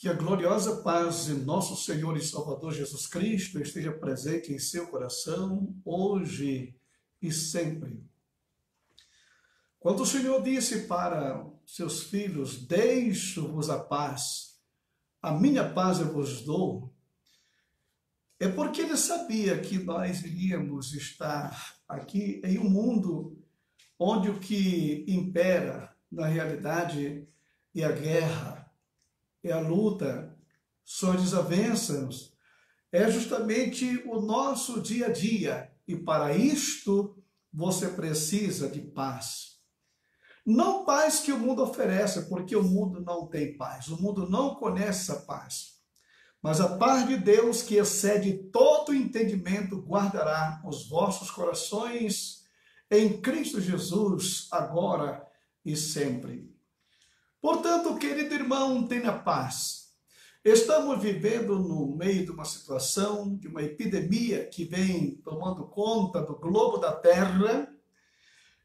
Que a gloriosa paz de nosso Senhor e Salvador Jesus Cristo esteja presente em seu coração, hoje e sempre. Quando o Senhor disse para seus filhos, deixo-vos a minha paz eu vos dou, é porque ele sabia que nós iríamos estar aqui em um mundo onde o que impera, na realidade, é a guerra, é a luta, são as desavenças, é justamente o nosso dia a dia. E para isto, você precisa de paz. Não paz que o mundo oferece, porque o mundo não tem paz. O mundo não conhece a paz. Mas a paz de Deus, que excede todo entendimento, guardará os vossos corações em Cristo Jesus, agora e sempre. Portanto, querido irmão, tenha paz. Estamos vivendo no meio de uma situação, de uma epidemia que vem tomando conta do globo da Terra.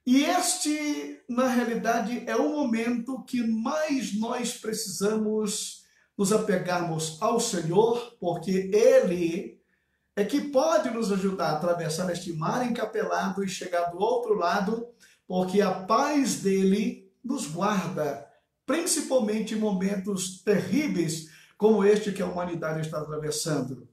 E este, na realidade, é o momento que mais nós precisamos nos apegarmos ao Senhor, porque Ele é que pode nos ajudar a atravessar este mar encapelado e chegar do outro lado, porque a paz dele nos guarda, principalmente em momentos terríveis como este que a humanidade está atravessando.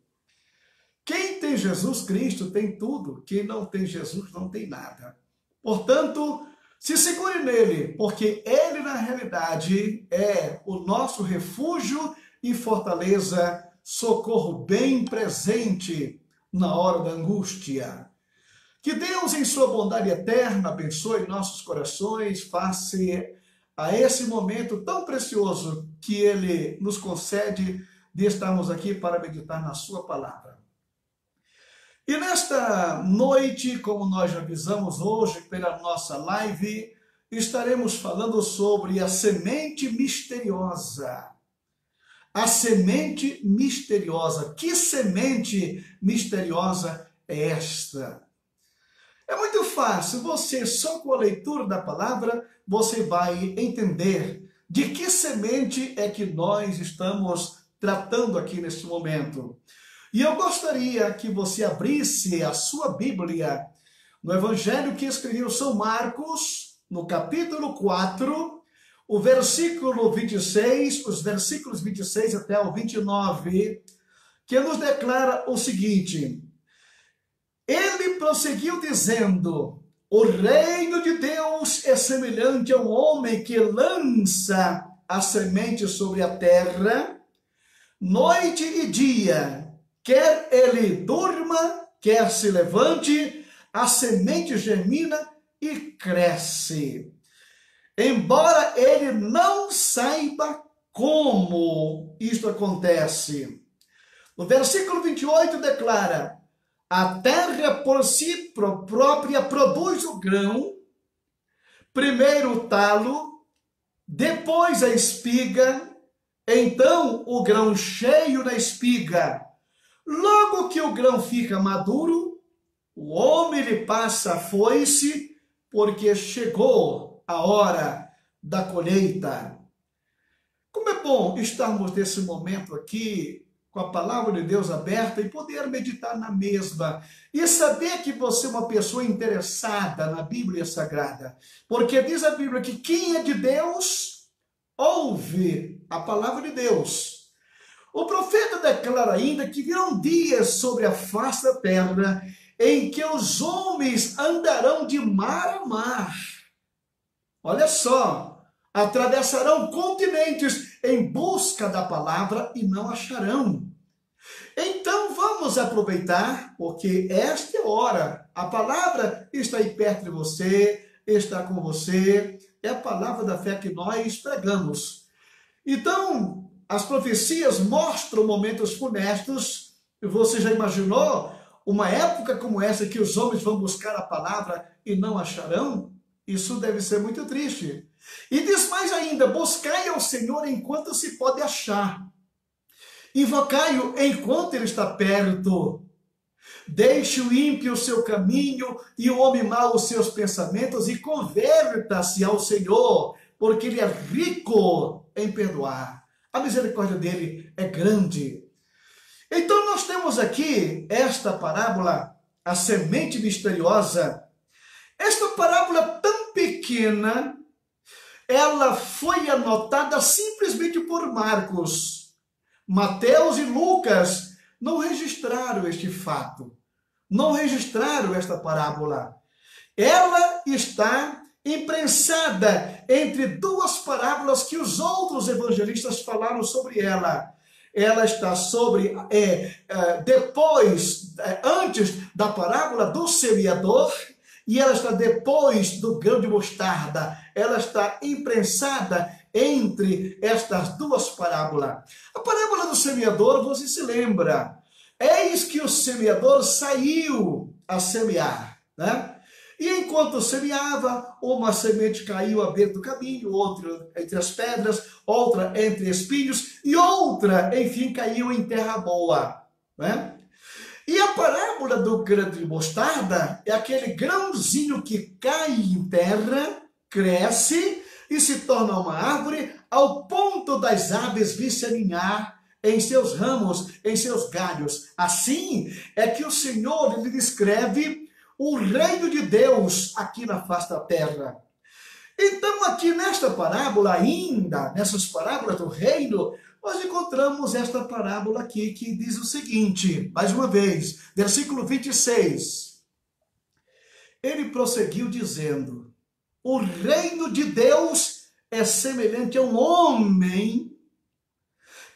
Quem tem Jesus Cristo tem tudo, quem não tem Jesus não tem nada. Portanto, se segure nele, porque ele na realidade é o nosso refúgio e fortaleza, socorro bem presente na hora da angústia. Que Deus, em sua bondade eterna, abençoe nossos corações, face a esse momento tão precioso que Ele nos concede de estarmos aqui para meditar na sua palavra. E nesta noite, como nós já avisamos hoje pela nossa live, estaremos falando sobre a semente misteriosa. A semente misteriosa. Que semente misteriosa é esta? É muito fácil, você só com a leitura da palavra, você vai entender de que semente é que nós estamos tratando aqui neste momento. E eu gostaria que você abrisse a sua Bíblia no Evangelho que escreveu São Marcos, no capítulo 4, o versículo 26, os versículos 26 até o 29, que nos declara o seguinte: ele prosseguiu dizendo, o reino de Deus é semelhante a um homem que lança a semente sobre a terra, noite e dia, quer ele durma, quer se levante, a semente germina e cresce. Embora ele não saiba como isto acontece. No versículo 28 declara, a terra por si própria produz o grão, primeiro o talo, depois a espiga, então o grão cheio da espiga. Logo que o grão fica maduro, o homem lhe passa a foice, porque chegou a hora da colheita. Como é bom estarmos nesse momento aqui, com a palavra de Deus aberta e poder meditar na mesma. E saber que você é uma pessoa interessada na Bíblia Sagrada. Porque diz a Bíblia que quem é de Deus, ouve a palavra de Deus. O profeta declara ainda que virão dias sobre a face da terra em que os homens andarão de mar a mar. Olha só, atravessarão continentes em busca da palavra e não acharão. Então vamos aproveitar, porque esta é a hora. A palavra está aí perto de você, está com você. É a palavra da fé que nós pregamos. Então, as profecias mostram momentos funestos. Você já imaginou uma época como essa que os homens vão buscar a palavra e não acharão? Isso deve ser muito triste. E diz mais ainda, buscai ao Senhor enquanto se pode achar. Invocai-o enquanto ele está perto. Deixe o ímpio o seu caminho e o homem mau os seus pensamentos e converta-se ao Senhor, porque ele é rico em perdoar. A misericórdia dele é grande. Então nós temos aqui esta parábola, a semente misteriosa. Esta parábola tão pequena, ela foi anotada simplesmente por Marcos. Mateus e Lucas não registraram este fato, não registraram esta parábola. Ela está imprensada entre duas parábolas que os outros evangelistas falaram sobre ela. Ela está sobre, antes da parábola do semeador, e ela está depois do grão de mostarda. Ela está imprensada entre estas duas parábolas. A parábola do semeador, você se lembra? Eis que o semeador saiu a semear, né? E enquanto semeava, uma semente caiu à beira do caminho, outra entre as pedras, outra entre espinhos, e outra, enfim, caiu em terra boa, né? E a parábola do grão de mostarda é aquele grãozinho que cai em terra, cresce e se torna uma árvore ao ponto das aves vir se aninhar em seus ramos, em seus galhos. Assim é que o Senhor lhe descreve o reino de Deus aqui na face da terra. Então aqui nesta parábola ainda, nessas parábolas do reino, nós encontramos esta parábola aqui que diz o seguinte, mais uma vez, versículo 26. Ele prosseguiu dizendo: o reino de Deus é semelhante a um homem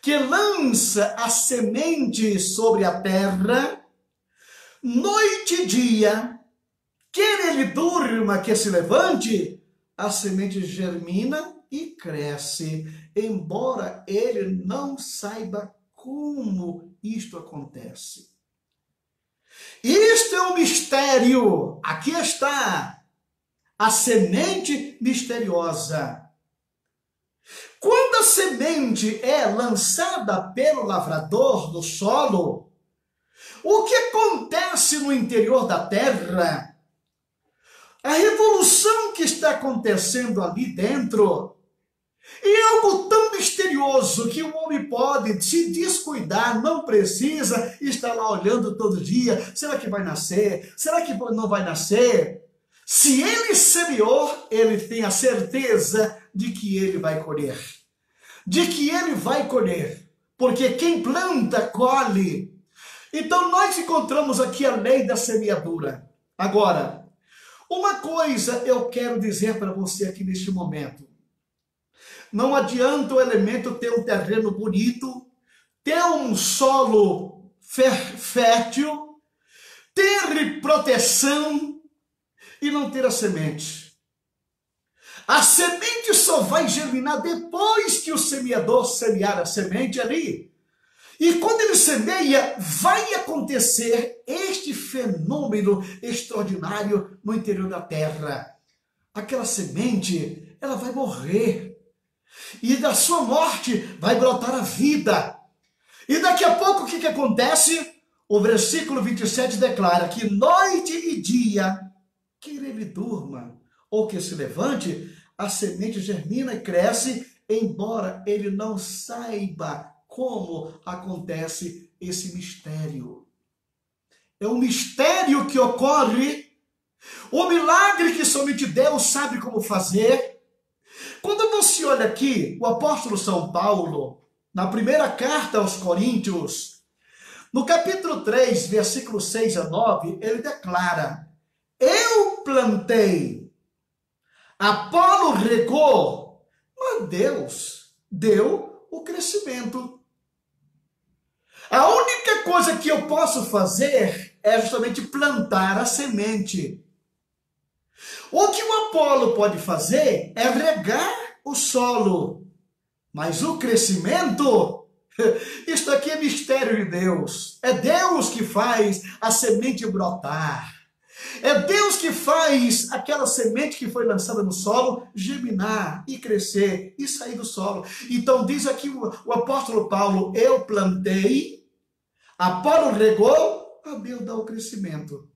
que lança a semente sobre a terra, noite e dia, quer ele durma, que se levante, a semente germina e cresce, embora ele não saiba como isto acontece. Isto é um mistério. Aqui está a semente misteriosa. Quando a semente é lançada pelo lavrador no solo, o que acontece no interior da terra? A revolução que está acontecendo ali dentro é algo tão misterioso que o homem pode se descuidar, não precisa estar lá olhando todo dia. Será que vai nascer? Será que não vai nascer? Se ele semeou, ele tem a certeza de que ele vai colher. De que ele vai colher. Porque quem planta, colhe. Então nós encontramos aqui a lei da semeadura. Agora, uma coisa eu quero dizer para você aqui neste momento. Não adianta o elemento ter um terreno bonito, ter um solo fértil, ter proteção e não ter a semente. A semente só vai germinar depois que o semeador semear a semente ali. E quando ele semeia, vai acontecer este fenômeno extraordinário no interior da terra. Aquela semente, ela vai morrer. E da sua morte vai brotar a vida. E daqui a pouco o que acontece? O versículo 27 declara que noite e dia, quer ele durma ou que se levante, a semente germina e cresce, embora ele não saiba como acontece esse mistério. É um mistério que ocorre, um milagre que somente Deus sabe como fazer. Quando você olha aqui, o apóstolo São Paulo, na primeira carta aos Coríntios, no capítulo 3, versículos 6 a 9, ele declara: eu plantei, Apolo regou, mas Deus deu o crescimento. A única coisa que eu posso fazer é justamente plantar a semente. O que o Apolo pode fazer é regar o solo, mas o crescimento, isto aqui é mistério de Deus. É Deus que faz a semente brotar. É Deus que faz aquela semente que foi lançada no solo germinar e crescer e sair do solo. Então diz aqui o apóstolo Paulo: eu plantei, Apolo regou, a Deus dá o crescimento.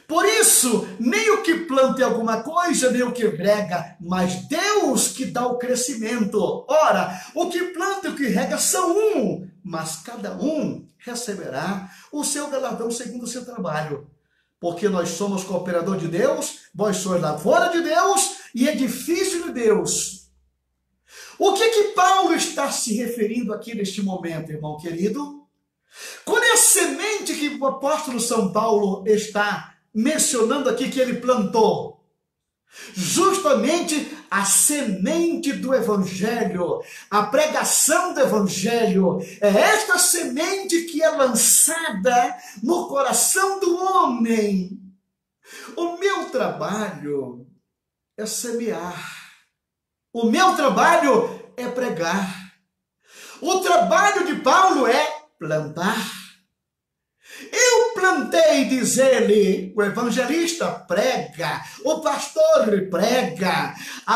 Por isso, nem o que planta é alguma coisa, nem o que rega, mas Deus que dá o crescimento. Ora, o que planta e o que rega são um, mas cada um receberá o seu galardão segundo o seu trabalho. Porque nós somos cooperador de Deus, vós sois lavoura de Deus e edifício de Deus. O que Paulo está se referindo aqui neste momento, irmão querido? Qual é a semente que o apóstolo São Paulo está mencionando aqui que ele plantou? Justamente a semente do Evangelho, a pregação do Evangelho. É esta semente que é lançada no coração do homem. O meu trabalho é semear. O meu trabalho é pregar. O trabalho de Paulo é plantar. Eu plantei, diz ele, o evangelista prega, o pastor ele prega,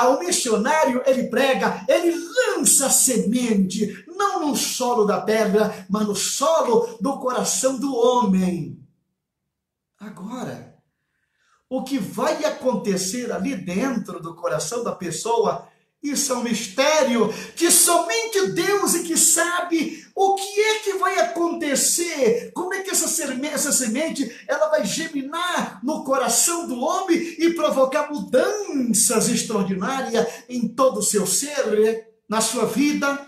o missionário ele prega, ele lança a semente, não no solo da pedra, mas no solo do coração do homem. Agora, o que vai acontecer ali dentro do coração da pessoa, isso é um mistério que somente Deus é que sabe o que é que vai acontecer, como é que essa semente ela vai germinar no coração do homem e provocar mudanças extraordinárias em todo o seu ser, na sua vida.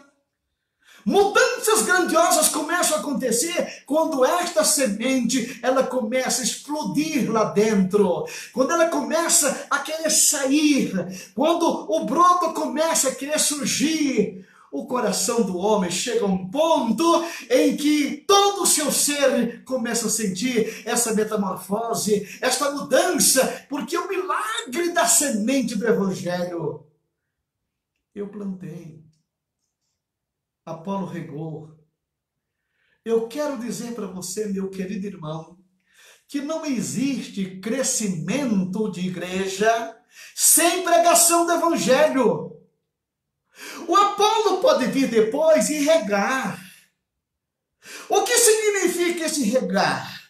Mudanças grandiosas começam a acontecer quando esta semente ela começa a explodir lá dentro, quando ela começa a querer sair, quando o broto começa a querer surgir. O coração do homem chega a um ponto em que todo o seu ser começa a sentir essa metamorfose, esta mudança, porque o milagre da semente do Evangelho eu plantei. Apolo regou. Eu quero dizer para você, meu querido irmão, que não existe crescimento de igreja sem pregação do Evangelho. O Apolo pode vir depois e regar. O que significa esse regar?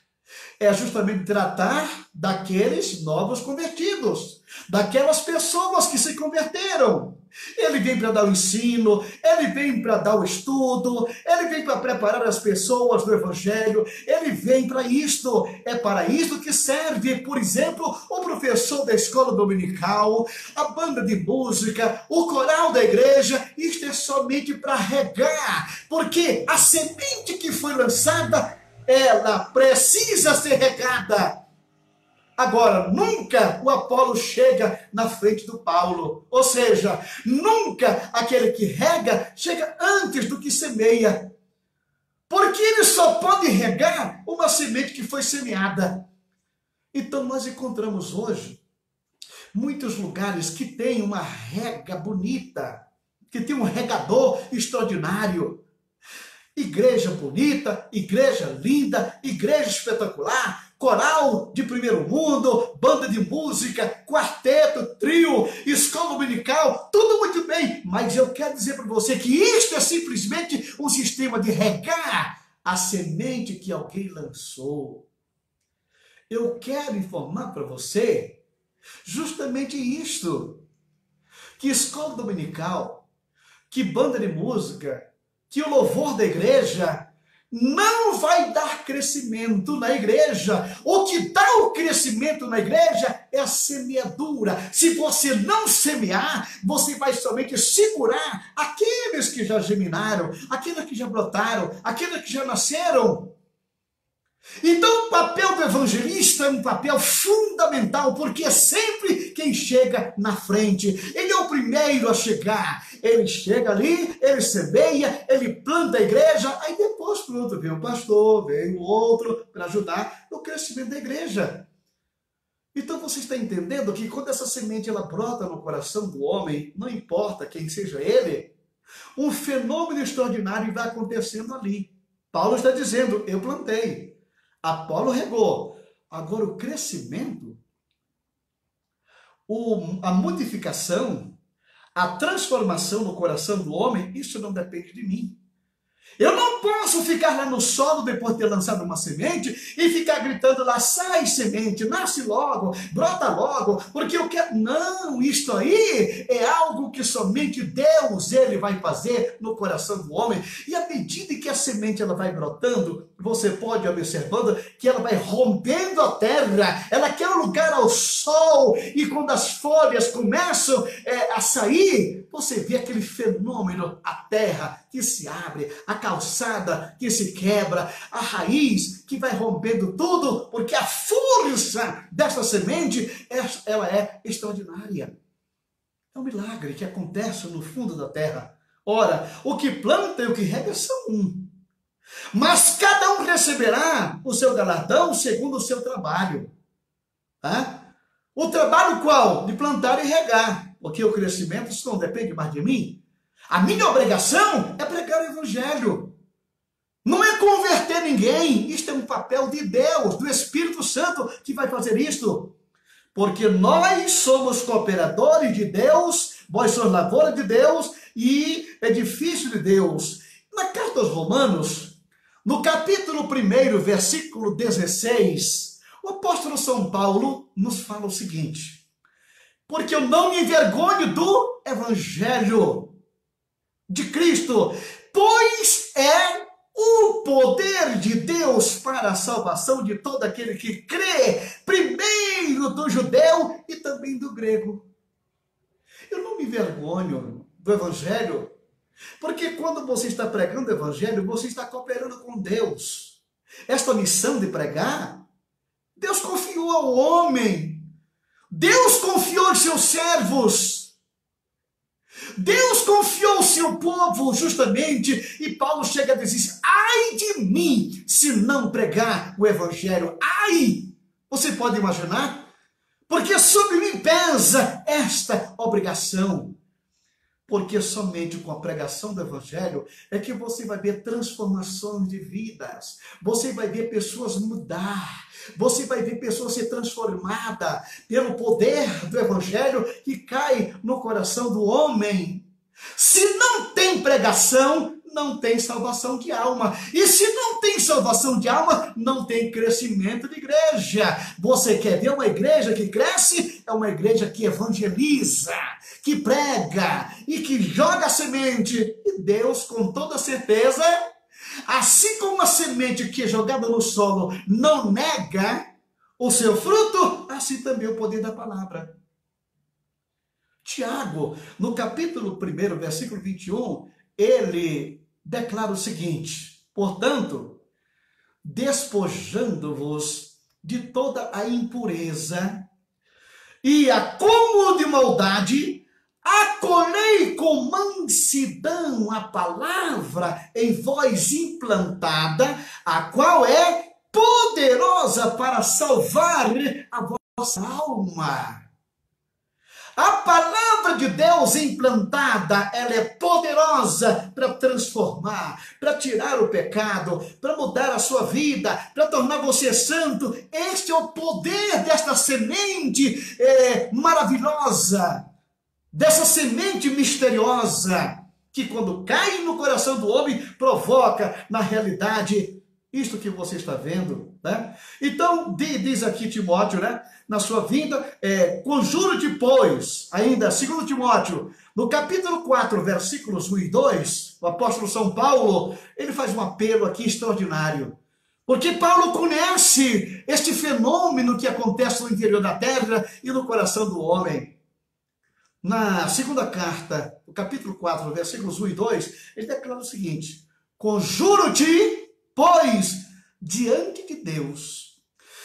É justamente tratar daqueles novos convertidos, daquelas pessoas que se converteram. Ele vem para dar o ensino, ele vem para dar o estudo, ele vem para preparar as pessoas do Evangelho, ele vem para isto. É para isto que serve, por exemplo, o professor da escola dominical, a banda de música, o coral da igreja. Isto é somente para regar, porque a semente que foi lançada, ela precisa ser regada. Agora, nunca o Apolo chega na frente do Paulo. Ou seja, nunca aquele que rega chega antes do que semeia. Porque ele só pode regar uma semente que foi semeada. Então nós encontramos hoje muitos lugares que tem uma rega bonita, que tem um regador extraordinário. Igreja bonita, igreja linda, igreja espetacular, coral de primeiro mundo, banda de música, quarteto, trio, escola dominical, tudo muito bem. Mas eu quero dizer para você que isto é simplesmente um sistema de regar a semente que alguém lançou. Eu quero informar para você justamente isto, que escola dominical, que banda de música, que o louvor da igreja não vai dar crescimento na igreja. O que dá o crescimento na igreja é a semeadura. Se você não semear, você vai somente segurar aqueles que já germinaram, aqueles que já brotaram, aqueles que já nasceram. Então o papel do evangelista é um papel fundamental, porque é sempre quem chega na frente. Ele é o primeiro a chegar. Ele chega ali, ele semeia, ele planta a igreja, aí depois pronto, vem o pastor, vem o outro para ajudar no crescimento da igreja. Então você está entendendo que quando essa semente ela brota no coração do homem, não importa quem seja ele, um fenômeno extraordinário vai acontecendo ali. Paulo está dizendo, eu plantei. Apolo regou. Agora o crescimento, a modificação, a transformação no coração do homem, isso não depende de mim. Eu não posso ficar lá no solo depois de ter lançado uma semente e ficar gritando lá, sai semente, nasce logo, brota logo, porque eu quero... Não, isto aí é algo que somente Deus, Ele vai fazer no coração do homem. E à medida que a semente ela vai brotando, você pode ir observando que ela vai rompendo a terra, ela quer um lugar ao sol, e quando as folhas começam a sair, você vê aquele fenômeno, a terra que se abre, a calçada que se quebra, a raiz que vai rompendo tudo, porque a força dessa semente, ela é extraordinária. É um milagre que acontece no fundo da terra. Ora, o que planta e o que rega são um. Mas cada um receberá o seu galardão segundo o seu trabalho. Tá? O trabalho qual? De plantar e regar. Porque o crescimento isso não depende mais de mim. A minha obrigação é pregar o evangelho. Não é converter ninguém. Isto é um papel de Deus, do Espírito Santo, que vai fazer isto. Porque nós somos cooperadores de Deus, nós somos lavoura de Deus e edifício de Deus. Na carta aos Romanos, no capítulo 1, versículo 16, o apóstolo São Paulo nos fala o seguinte: porque eu não me envergonho do evangelho de Cristo, pois é o poder de Deus para a salvação de todo aquele que crê, primeiro do judeu e também do grego. Eu não me envergonho do evangelho, porque quando você está pregando o evangelho, você está cooperando com Deus. Esta missão de pregar, Deus confiou ao homem. Deus confiou aos seus servos. Deus confiou o seu povo justamente, e Paulo chega a dizer: ai de mim se não pregar o evangelho. Ai! Você pode imaginar? Porque sobre mim pesa esta obrigação. Porque somente com a pregação do evangelho é que você vai ver transformações de vidas. Você vai ver pessoas mudar. Você vai ver pessoas ser transformadas pelo poder do evangelho que cai no coração do homem. Se não tem pregação, não tem salvação de alma. E se não tem salvação de alma, não tem crescimento de igreja. Você quer ver uma igreja que cresce? É uma igreja que evangeliza, que prega e que joga a semente. E Deus, com toda certeza, assim como a semente que é jogada no solo não nega o seu fruto, assim também o poder da palavra. Tiago, no capítulo 1, versículo 21, ele declara o seguinte: portanto, despojando-vos de toda a impureza e acúmulo de maldade, acolhei com mansidão a palavra em vós implantada, a qual é poderosa para salvar a vossa alma. A palavra de Deus implantada, ela é poderosa para transformar, para tirar o pecado, para mudar a sua vida, para tornar você santo. Este é o poder desta semente maravilhosa, dessa semente misteriosa, que quando cai no coração do homem, provoca na realidade isto que você está vendo, né? Então, diz aqui Timóteo, né? Na sua vinda, conjuro-te, pois, ainda, 2 Timóteo, no capítulo 4, versículos 1 e 2, o apóstolo São Paulo, ele faz um apelo aqui extraordinário. Porque Paulo conhece este fenômeno que acontece no interior da terra e no coração do homem. Na segunda carta, no capítulo 4, versículos 1 e 2, ele declara o seguinte: conjuro-te, pois, diante de Deus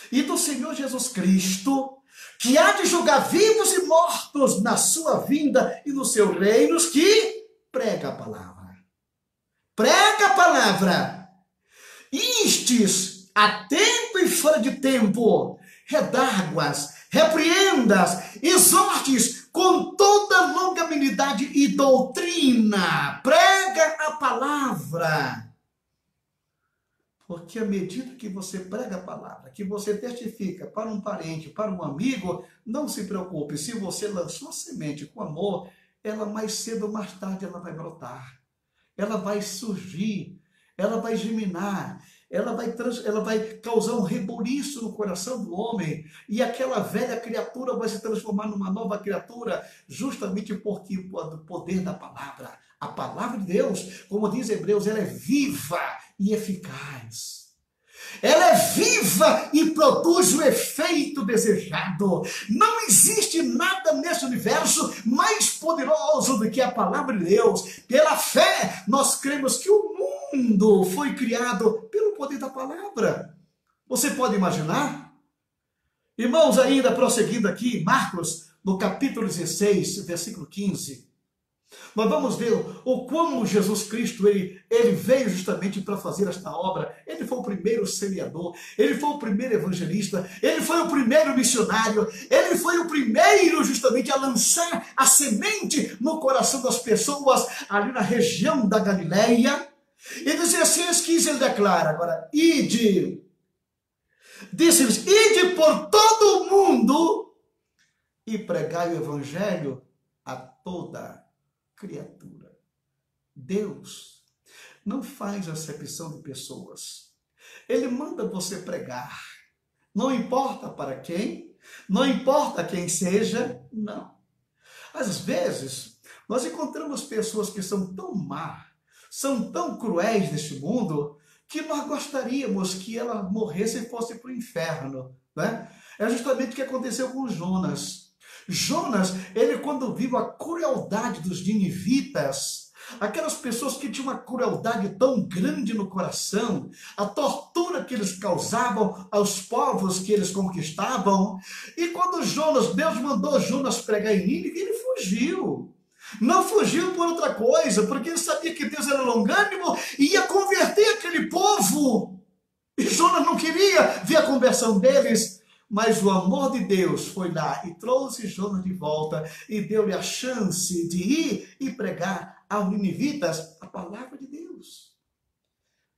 e do Senhor Jesus Cristo, que há de julgar vivos e mortos na sua vinda e nos seus reinos, que prega a palavra. Prega a palavra. Istes, a tempo e fora de tempo, redarguas, repreendas, exortes com toda longanimidade e doutrina. Prega a palavra. Porque à medida que você prega a palavra, que você testifica para um parente, para um amigo, não se preocupe, se você lançou a semente com amor, ela mais cedo ou mais tarde ela vai brotar, ela vai surgir, ela vai germinar, ela vai causar um reboliço no coração do homem, e aquela velha criatura vai se transformar numa nova criatura, justamente porque o poder da palavra, a palavra de Deus, como diz Hebreus, ela é viva e eficaz. Ela é viva e produz o efeito desejado. Não existe nada nesse universo mais poderoso do que a palavra de Deus. Pela fé, nós cremos que o mundo foi criado pelo poder da palavra. Você pode imaginar? Irmãos, ainda prosseguindo aqui, Marcos, no capítulo 16, versículo 15. Nós vamos ver o como Jesus Cristo ele veio justamente para fazer esta obra. Ele foi o primeiro semeador, ele foi o primeiro evangelista, ele foi o primeiro missionário, ele foi o primeiro justamente a lançar a semente no coração das pessoas ali na região da Galileia. E 16:15 ele declara agora, disse-lhes, ide por todo o mundo e pregai o evangelho a toda criatura. Deus não faz acepção de pessoas. Ele manda você pregar. Não importa para quem, não importa quem seja, não. Às vezes, nós encontramos pessoas que são tão más, são tão cruéis neste mundo, que nós gostaríamos que ela morresse e fosse para o inferno, né? É justamente o que aconteceu com Jonas. Jonas, ele quando viu a crueldade dos ninivitas, aquelas pessoas que tinham uma crueldade tão grande no coração, a tortura que eles causavam aos povos que eles conquistavam, e quando Deus mandou Jonas pregar em Nínive, ele fugiu. Não fugiu por outra coisa, porque ele sabia que Deus era longânimo e ia converter aquele povo. E Jonas não queria ver a conversão deles. Mas o amor de Deus foi lá e trouxe Jonas de volta e deu-lhe a chance de ir e pregar aos ninivitas a palavra de Deus.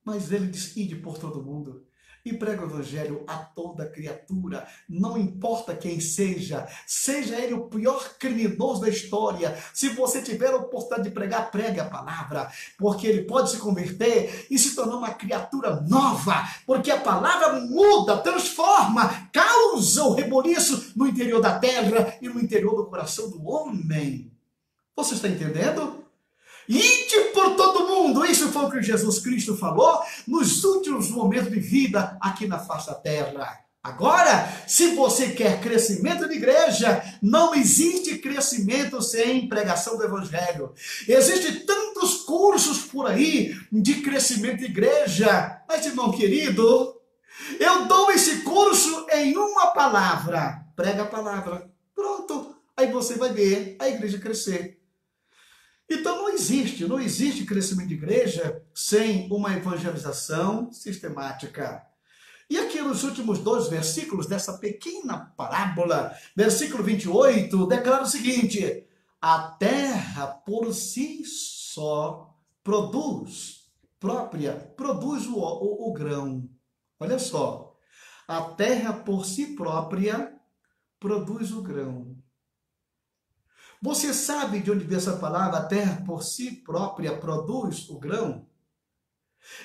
Mas ele diz, ide por todo mundo e prega o evangelho a toda criatura, não importa quem seja, seja ele o pior criminoso da história, se você tiver a oportunidade de pregar, pregue a palavra, porque ele pode se converter e se tornar uma criatura nova, porque a palavra muda, transforma, causa o reboliço no interior da terra e no interior do coração do homem. Você está entendendo? Ide por todo mundo, isso foi o que Jesus Cristo falou nos últimos momentos de vida aqui na face da terra. Agora, se você quer crescimento de igreja, não existe crescimento sem pregação do evangelho. Existem tantos cursos por aí de crescimento de igreja, mas irmão querido, eu dou esse curso em uma palavra, prega a palavra, pronto, aí você vai ver a igreja crescer. Então não existe crescimento de igreja sem uma evangelização sistemática. E aqui nos últimos 2 versículos dessa pequena parábola, versículo 28, declara o seguinte, a terra por si só produz o grão. Olha só, a terra por si própria produz o grão. Você sabe de onde vem essa palavra, a terra por si própria produz o grão?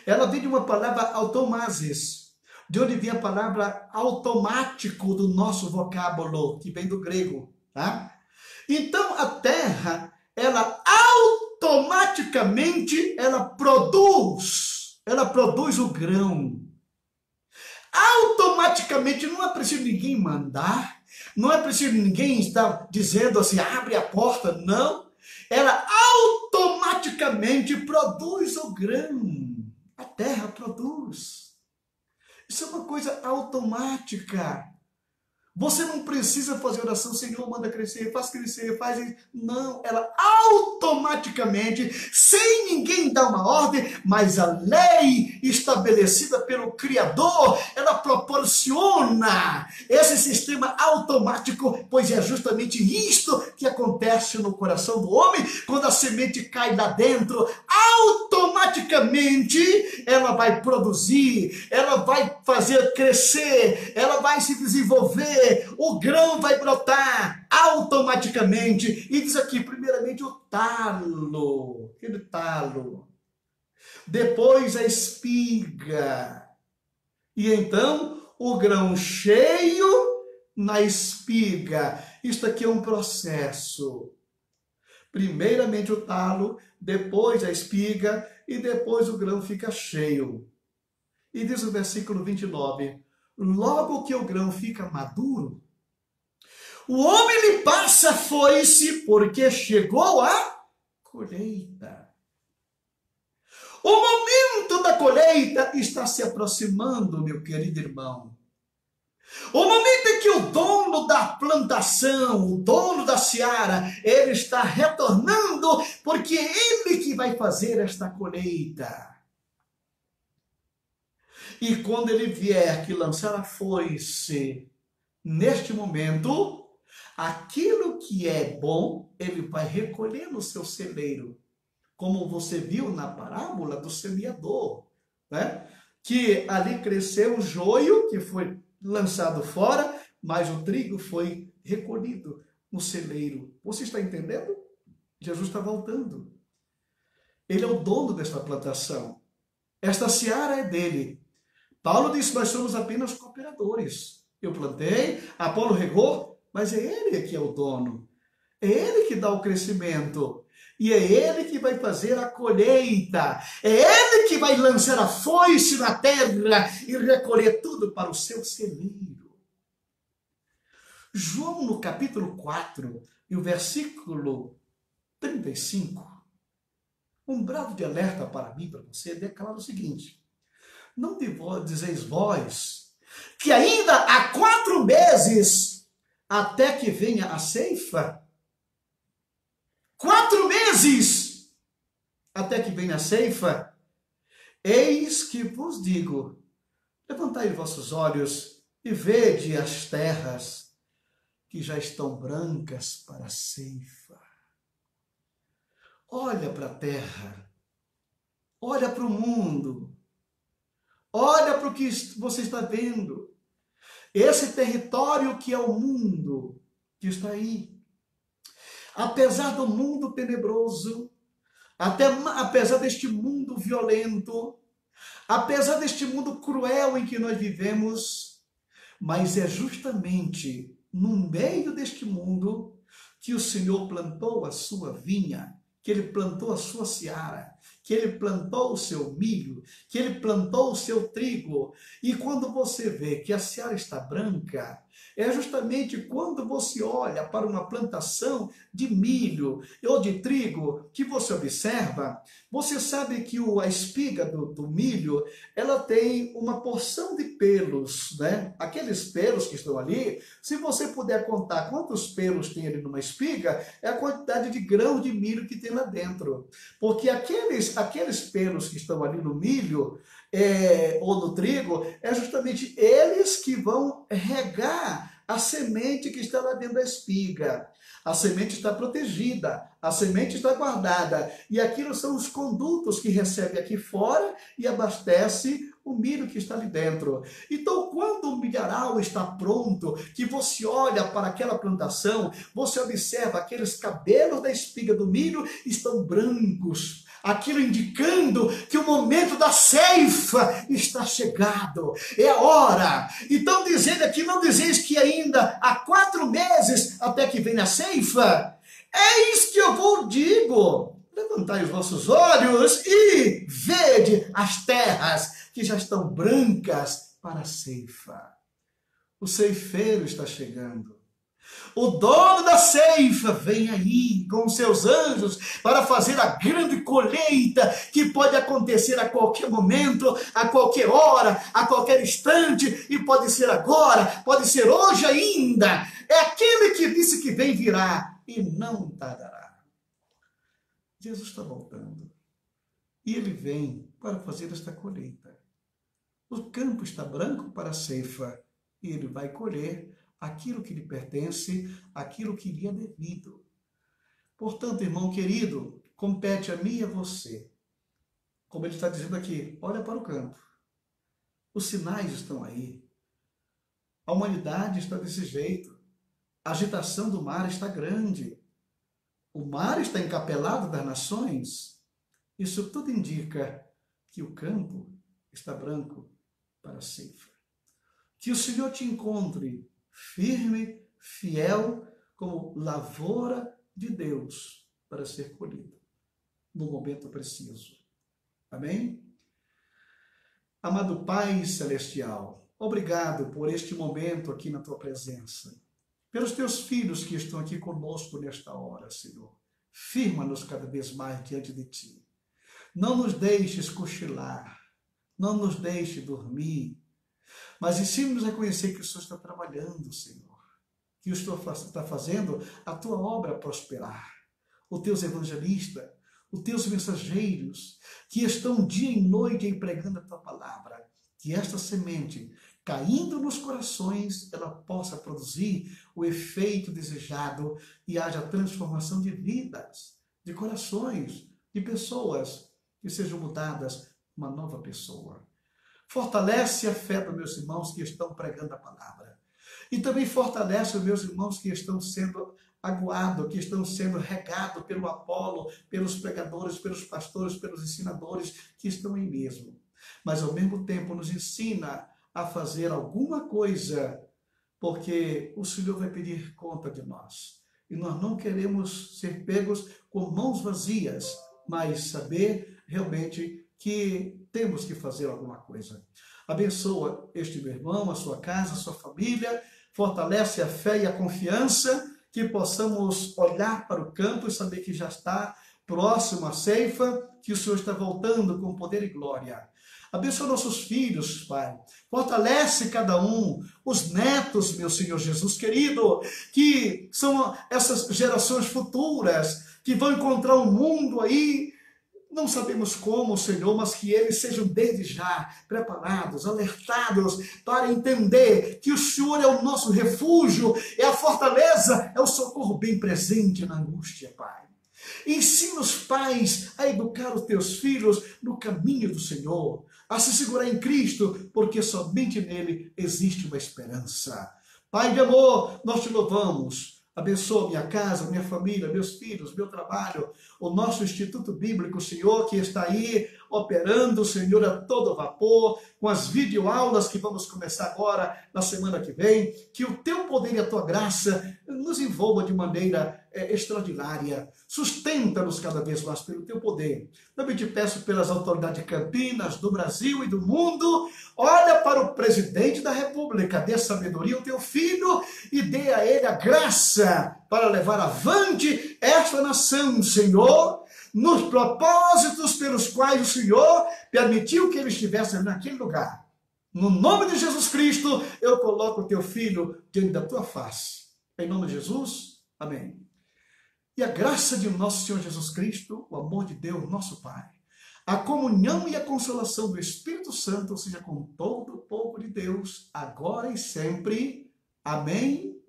Ela vem de uma palavra automasis, de onde vem a palavra automático do nosso vocábulo, que vem do grego. Tá? Então, a terra, ela automaticamente, ela produz o grão. Automaticamente, não é preciso ninguém mandar, não é preciso ninguém estar dizendo assim, abre a porta, não. Ela automaticamente produz o grão. A terra produz. Isso é uma coisa automática. Você não precisa fazer oração, Senhor, manda crescer, faz isso. Não, ela automaticamente, sem ninguém dar uma ordem, mas a lei estabelecida pelo Criador, ela proporciona esse sistema automático, pois é justamente isto que acontece no coração do homem, quando a semente cai lá dentro, automaticamente ela vai produzir, ela vai fazer crescer, ela vai se desenvolver, o grão vai brotar automaticamente. E diz aqui, primeiramente, o talo. Aquele talo. depois a espiga, e então o grão cheio na espiga. Isto aqui é um processo. Primeiramente o talo, depois a espiga e depois o grão fica cheio. E diz o versículo 29, logo que o grão fica maduro, o homem lhe passa a foice, porque chegou a colheita. O momento da colheita está se aproximando, meu querido irmão. O momento em que o dono da plantação, o dono da seara, ele está retornando, porque é ele que vai fazer esta colheita. E quando ele vier que lançar a foice, neste momento, aquilo que é bom, ele vai recolher no seu celeiro. Como você viu na parábola do semeador, né? Que ali cresceu o joio, que foi lançado fora, mas o trigo foi recolhido no celeiro. Você está entendendo? Jesus está voltando. Ele é o dono desta plantação. Esta seara é dele. Paulo disse, nós somos apenas cooperadores. Eu plantei, Apolo regou, mas é ele que é o dono. É ele que dá o crescimento. E é ele que vai fazer a colheita. É ele que vai lançar a foice na terra e recolher tudo para o seu celeiro. João, no capítulo 4, e o versículo 35, um brado de alerta para mim, para você, declara o seguinte: não dizeis vós que ainda há 4 meses até que venha a ceifa? 4 meses até que venha a ceifa? Eis que vos digo, levantai os vossos olhos e vede as terras que já estão brancas para a ceifa. Olha para a terra, olha para o mundo, olha para o que você está vendo. Esse território que é o mundo, que está aí. Apesar do mundo tenebroso, apesar deste mundo violento, apesar deste mundo cruel em que nós vivemos, mas é justamente no meio deste mundo que o Senhor plantou a sua vinha, que ele plantou a sua seara, que ele plantou o seu milho, que ele plantou o seu trigo. E quando você vê que a seara está branca, é justamente quando você olha para uma plantação de milho ou de trigo que você observa, você sabe que a espiga do milho, ela tem uma porção de pelos, né? Aqueles pelos que estão ali, se você puder contar quantos pelos tem ali numa espiga, é a quantidade de grãos de milho que tem lá dentro. Porque aqueles pelos que estão ali no milho, ou no trigo, é justamente eles que vão regar a semente que está lá dentro da espiga. A semente está protegida, a semente está guardada, e aquilo são os condutos que recebe aqui fora e abastece o milho que está ali dentro. Então, quando o milharal está pronto, que você olha para aquela plantação, você observa aqueles cabelos da espiga do milho estão brancos, aquilo indicando que o momento da ceifa está chegado, é a hora. Então, dizendo aqui, não dizeis que ainda há 4 meses até que venha a ceifa? Eis que eu vos digo, levantai os vossos olhos e vede as terras que já estão brancas para a ceifa. O ceifeiro está chegando. O dono da ceifa vem aí com seus anjos para fazer a grande colheita que pode acontecer a qualquer momento, a qualquer hora, a qualquer instante, e pode ser agora, pode ser hoje ainda. É aquele que disse que vem virá e não tardará. Jesus está voltando e ele vem para fazer esta colheita. O campo está branco para a ceifa e ele vai colher aquilo que lhe pertence, aquilo que lhe é devido. Portanto, irmão querido, compete a mim e a você. Como ele está dizendo aqui, olha para o campo. Os sinais estão aí. A humanidade está desse jeito. A agitação do mar está grande. O mar está encapelado das nações. Isso tudo indica que o campo está branco para a ceifa. Que o Senhor te encontre firme, fiel, como lavoura de Deus para ser colhido no momento preciso. Amém? Amado Pai Celestial, obrigado por este momento aqui na tua presença, pelos teus filhos que estão aqui conosco nesta hora, Senhor. Firma-nos cada vez mais diante de ti. Não nos deixes cochilar, não nos deixe dormir, mas ensina-nos a conhecer que o Senhor está trabalhando, Senhor, que o Senhor está fazendo a tua obra prosperar. Os teus evangelistas, os teus mensageiros, que estão dia e noite empregando a tua palavra, que esta semente, caindo nos corações, ela possa produzir o efeito desejado e haja transformação de vidas, de corações, de pessoas que sejam mudadas uma nova pessoa. Fortalece a fé dos meus irmãos que estão pregando a palavra. E também fortalece os meus irmãos que estão sendo aguados, que estão sendo regados pelo Apolo, pelos pregadores, pelos pastores, pelos ensinadores que estão aí mesmo. Mas ao mesmo tempo nos ensina a fazer alguma coisa, porque o Senhor vai pedir conta de nós. E nós não queremos ser pegos com mãos vazias, mas saber realmente que temos que fazer alguma coisa. Abençoa este meu irmão, a sua casa, a sua família, fortalece a fé e a confiança, que possamos olhar para o campo e saber que já está próximo à ceifa, que o Senhor está voltando com poder e glória. Abençoa nossos filhos, Pai. Fortalece cada um, os netos, meu Senhor Jesus querido, que são essas gerações futuras, que vão encontrar um mundo aí, não sabemos como, Senhor, mas que eles sejam desde já preparados, alertados para entender que o Senhor é o nosso refúgio, é a fortaleza, é o socorro bem presente na angústia, Pai. Ensina os pais a educar os teus filhos no caminho do Senhor, a se segurar em Cristo, porque somente nele existe uma esperança. Pai de amor, nós te louvamos. Abençoa minha casa, minha família, meus filhos, meu trabalho, o nosso Instituto Bíblico, Senhor, que está aí operando, Senhor, a todo vapor, com as videoaulas que vamos começar agora, na semana que vem. Que o teu poder e a tua graça nos envolva de maneira extraordinária. Sustenta-nos cada vez mais pelo teu poder. Também te peço pelas autoridades de Campinas, do Brasil e do mundo. Olha para o presidente da República, dê sabedoria ao teu filho e dê a ele a graça para levar avante esta nação, Senhor, nos propósitos pelos quais o Senhor permitiu que ele estivesse naquele lugar. No nome de Jesus Cristo, eu coloco o teu filho diante da tua face. Em nome de Jesus, amém. E a graça de nosso Senhor Jesus Cristo, o amor de Deus, nosso Pai, a comunhão e a consolação do Espírito Santo seja com todo o povo de Deus, agora e sempre. Amém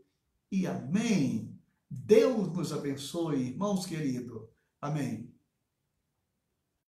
e amém. Deus nos abençoe, irmãos queridos. Amém.